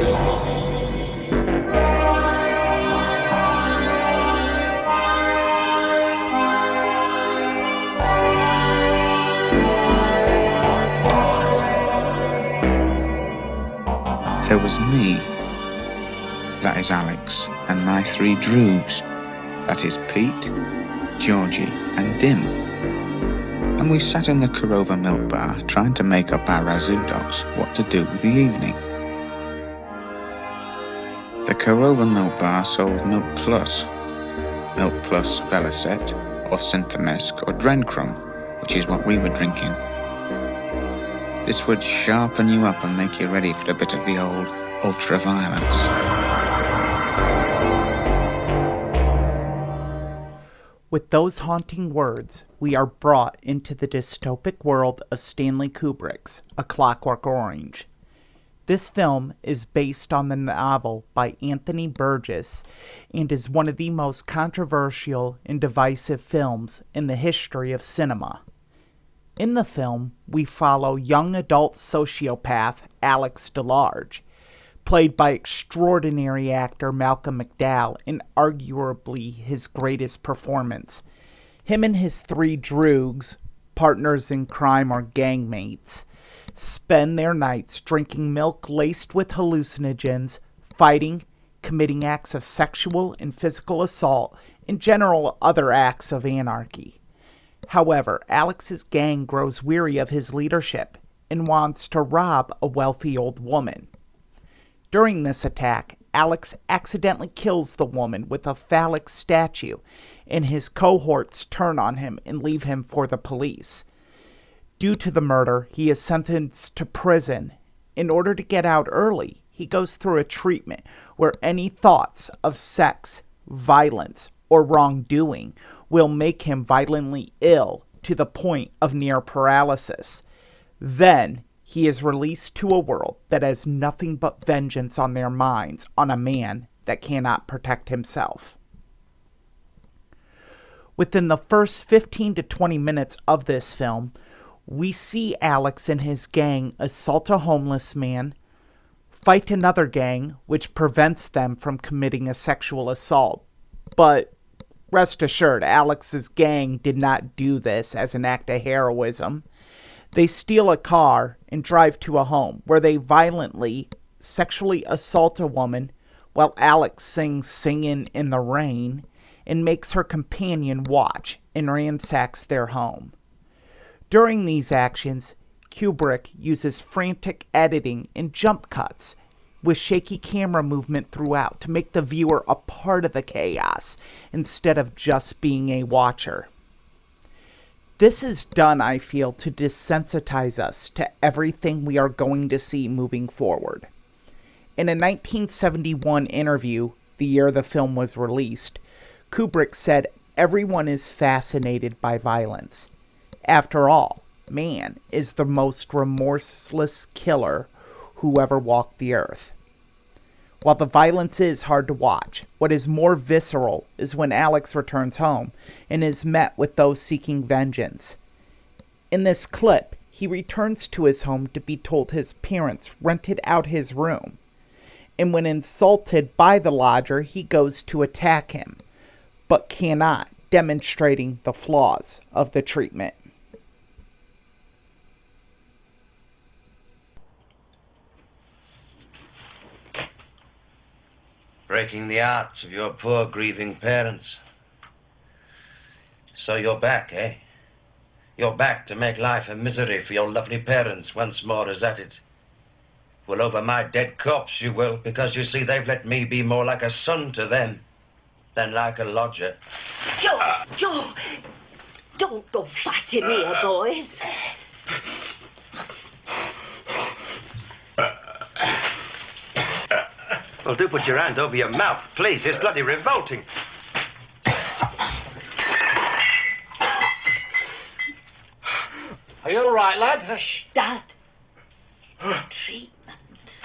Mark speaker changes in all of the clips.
Speaker 1: There was me, that is Alex, and my three droogs, that is Pete, Georgie, and Dim. And we sat in the Korova milk bar trying to make up our razoo dogs what to do with the evening. The Korova milk bar sold Milk Plus Velocet, or Synthemesk, or Drencrum, which is what we were drinking. This would sharpen you up and make you ready for a bit of the old ultra-violence.
Speaker 2: With those haunting words, we are brought into the dystopic world of Stanley Kubrick's A Clockwork Orange. This film is based on the novel by Anthony Burgess and is one of the most controversial and divisive films in the history of cinema. In the film, we follow young adult sociopath Alex DeLarge, played by extraordinary actor Malcolm McDowell in arguably his greatest performance. Him and his three droogs, partners in crime or gangmates, spend their nights drinking milk laced with hallucinogens, fighting, committing acts of sexual and physical assault, and general other acts of anarchy. However, Alex's gang grows weary of his leadership and wants to rob a wealthy old woman. During this attack, Alex accidentally kills the woman with a phallic statue, and his cohorts turn on him and leave him for the police. Due to the murder, he is sentenced to prison. In order to get out early, he goes through a treatment where any thoughts of sex, violence, or wrongdoing will make him violently ill to the point of near paralysis. Then, he is released to a world that has nothing but vengeance on their minds on a man that cannot protect himself. Within the first 15 to 20 minutes of this film, we see Alex and his gang assault a homeless man, fight another gang which prevents them from committing a sexual assault. But rest assured, Alex's gang did not do this as an act of heroism. They steal a car and drive to a home where they violently, sexually assault a woman while Alex sings Singin' in the Rain and makes her companion watch and ransacks their home. During these actions, Kubrick uses frantic editing and jump cuts with shaky camera movement throughout to make the viewer a part of the chaos instead of just being a watcher. This is done, I feel, to desensitize us to everything we are going to see moving forward. In a 1971 interview, the year the film was released, Kubrick said everyone is fascinated by violence. After all, man is the most remorseless killer who ever walked the earth. While the violence is hard to watch, what is more visceral is when Alex returns home and is met with those seeking vengeance. In this clip, he returns to his home to be told his parents rented out his room, and when insulted by the lodger, he goes to attack him, but cannot, demonstrating the flaws of the treatment.
Speaker 3: Breaking the hearts of your poor grieving parents. So you're back, eh? You're back to make life a misery for your lovely parents once more, is that it? Well, over my dead corpse you will, because you see they've let me be more like a son to them than like a lodger.
Speaker 4: Joe, don't go fighting here, boys.
Speaker 5: Well, do put your hand over your mouth, please. It's bloody revolting.
Speaker 3: Are you all right, lad?
Speaker 4: Hush, Dad. Treatment.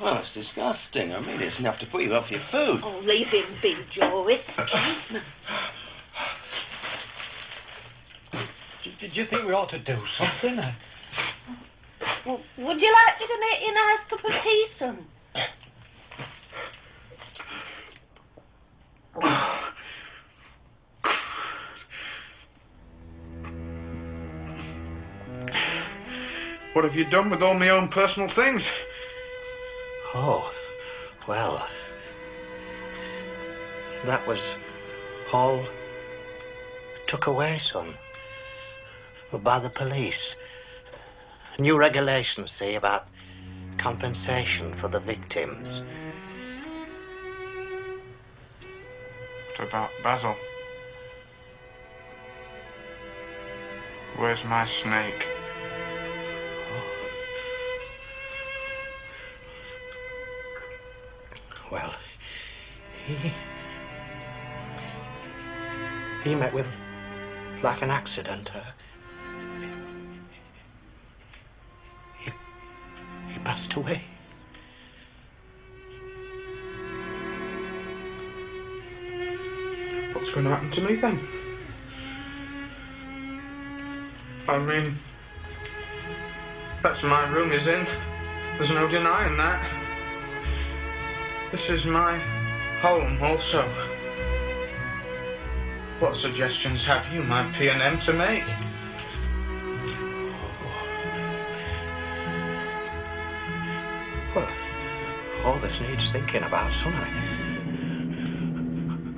Speaker 5: Well, it's disgusting. I mean, it's enough to put you off your food.
Speaker 4: Oh, leave him be, Joe. It's treatment.
Speaker 6: Did you think we ought to do something?
Speaker 4: Well, would you like me to make you a nice cup of tea, son?
Speaker 1: What have you done with all my own personal things?
Speaker 6: Oh, well, that was all took away, son, by the police. New regulations, see, about compensation for the victims.
Speaker 1: What about Basil? Where's my snake?
Speaker 6: Well, he met with like an accident. He passed away.
Speaker 1: What's going to happen to me then? I mean, that's my room he's in. There's no denying that. This is my home also. What suggestions have you, my P&M, to make?
Speaker 6: Well, all this needs thinking about, son.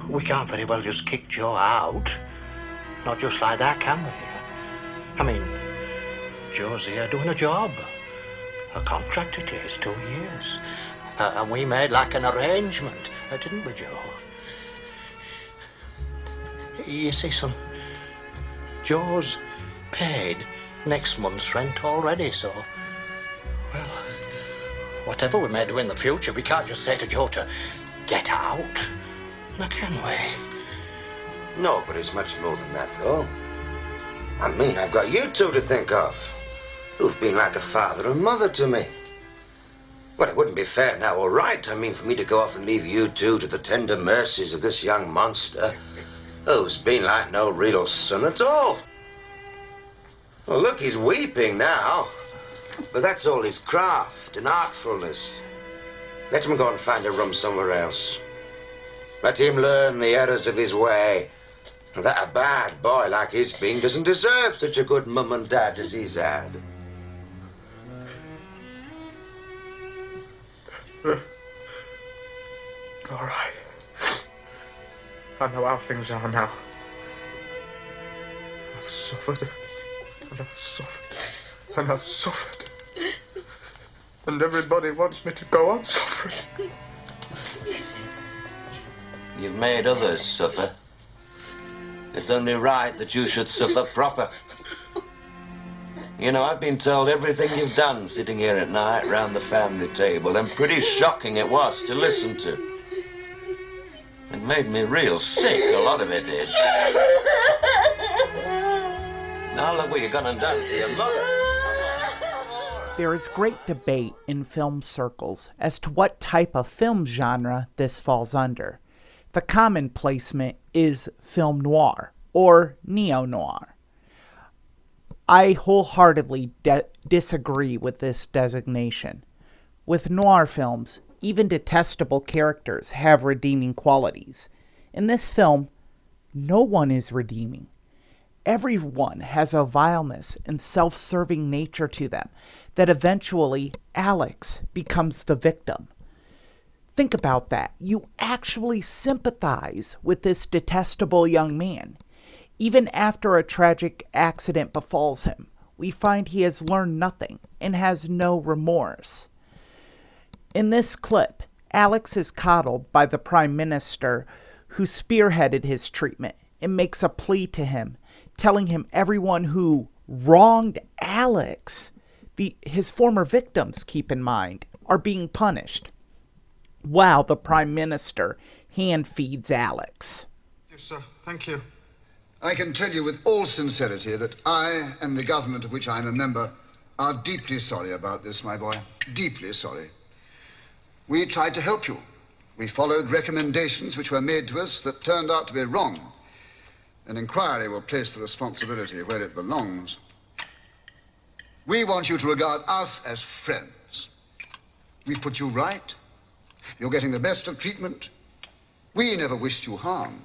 Speaker 6: We can't very well just kick Joe out. Not just like that, can we? I mean, Joe's here doing a job. A contract it is, 2 years. And we made like an arrangement, didn't we, Joe? You see, son, Joe's paid next month's rent already, so, well, whatever we may do in the future, we can't just say to Joe to get out. Now, can we?
Speaker 3: No, but it's much more than that, though. I mean, I've got you two to think of, who've been like a father and mother to me. Well, it wouldn't be fair now or right, I mean, for me to go off and leave you two to the tender mercies of this young monster, who's been like no real son at all. Well, look, he's weeping now, but that's all his craft and artfulness. Let him go and find a room somewhere else. Let him learn the errors of his way. That a bad boy like his being doesn't deserve such a good mum and dad as he's had.
Speaker 1: All right. I know how things are now. I've suffered, and I've suffered, and I've suffered. And everybody wants me to go on suffering.
Speaker 3: You've made others suffer. It's only right that you should suffer proper. You know, I've been told everything you've done sitting here at night round the family table, and pretty shocking it was to listen to. It made me real sick, a lot of it did. Now look what you've gone and done to your mother.
Speaker 2: There is great debate in film circles as to what type of film genre this falls under. The common placement is film noir or neo-noir. I wholeheartedly disagree with this designation. With noir films, even detestable characters have redeeming qualities. In this film, no one is redeeming. Everyone has a vileness and self-serving nature to them that eventually Alex becomes the victim. Think about that. You actually sympathize with this detestable young man. Even after a tragic accident befalls him, we find he has learned nothing and has no remorse. In this clip, Alex is coddled by the Prime Minister who spearheaded his treatment and makes a plea to him, telling him everyone who wronged Alex, his former victims, keep in mind, are being punished. Wow, the Prime Minister hand feeds Alex.
Speaker 7: Yes, sir. Thank you. I can tell you with all sincerity that I and the government of which I am a member are deeply sorry about this, my boy. Deeply sorry. We tried to help you. We followed recommendations which were made to us that turned out to be wrong. An inquiry will place the responsibility where it belongs. We want you to regard us as friends. We've put you right. You're getting the best of treatment. We never wished you harm.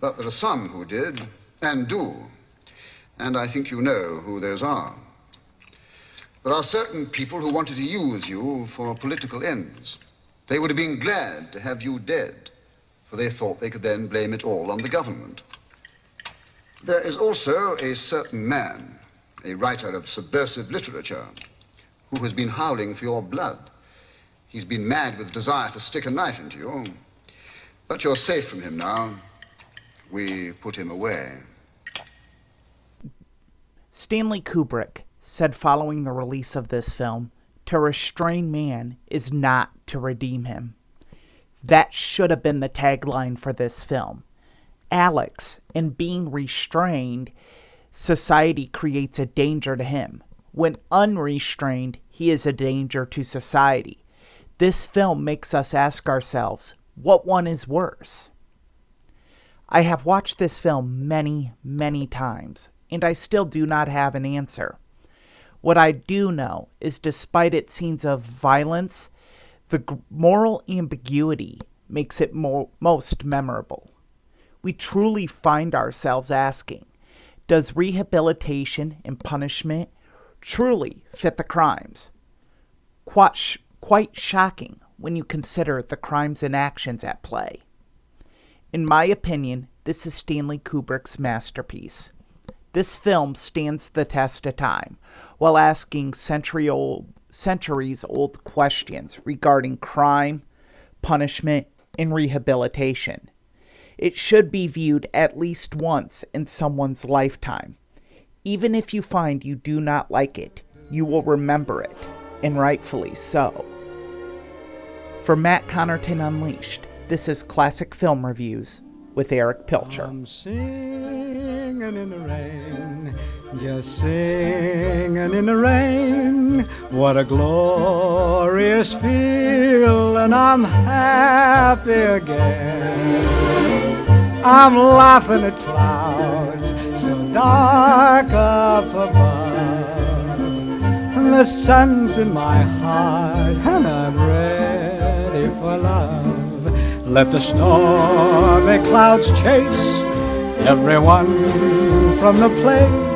Speaker 7: But there are some who did, and do. And I think you know who those are. There are certain people who wanted to use you for political ends. They would have been glad to have you dead, for they thought they could then blame it all on the government. There is also a certain man, a writer of subversive literature, who has been howling for your blood. He's been mad with desire to stick a knife into you. But you're safe from him now. We put him away.
Speaker 2: Stanley Kubrick said following the release of this film, to restrain man is not to redeem him. That should have been the tagline for this film. Alex, in being restrained, society creates a danger to him. When unrestrained, he is a danger to society. This film makes us ask ourselves, what one is worse? I have watched this film many, many times, and I still do not have an answer. What I do know is despite its scenes of violence, the moral ambiguity makes it most memorable. We truly find ourselves asking, does rehabilitation and punishment truly fit the crimes? Quite shocking when you consider the crimes and actions at play. In my opinion, this is Stanley Kubrick's masterpiece. This film stands the test of time while asking centuries-old questions regarding crime, punishment, and rehabilitation. It should be viewed at least once in someone's lifetime. Even if you find you do not like it, you will remember it, and rightfully so. For Matt Connarton Unleashed, this is Classic Film Reviews with Erich Pilcher.
Speaker 8: I'm singing in the rain, just singing in the rain. What a glorious feeling, I'm happy again. I'm laughing at clouds so dark up above, and the sun's in my heart, and I'm ready for love. Let the stormy clouds chase everyone from the place.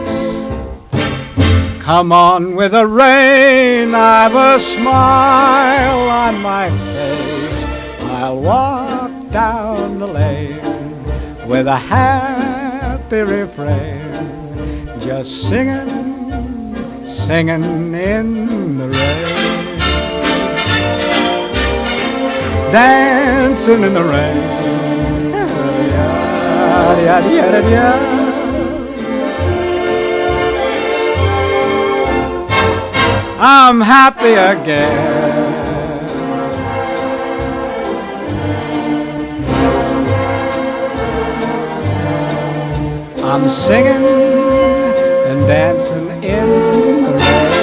Speaker 8: Come on with the rain, I've a smile on my face. I'll walk down the lane with a happy refrain, just singing, singing in the rain. Dancing in the rain. I'm happy again. I'm singing and dancing in the rain.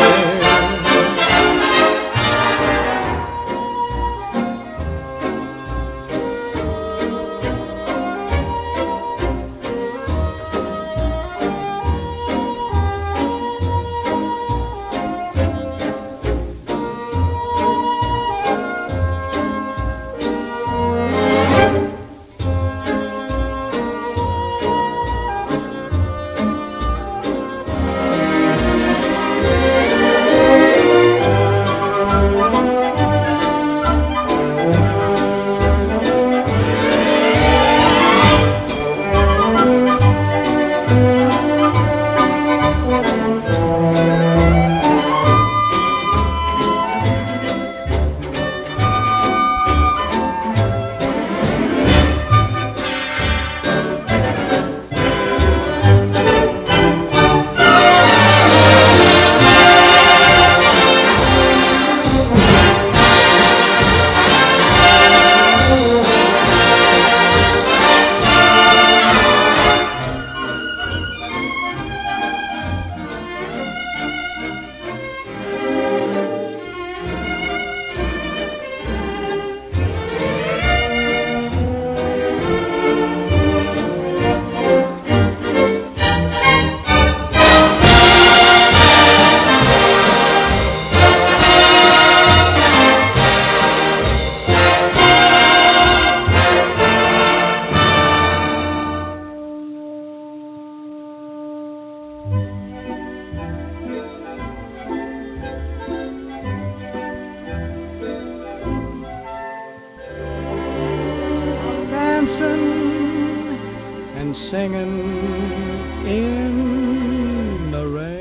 Speaker 8: dancing and singing in the rain.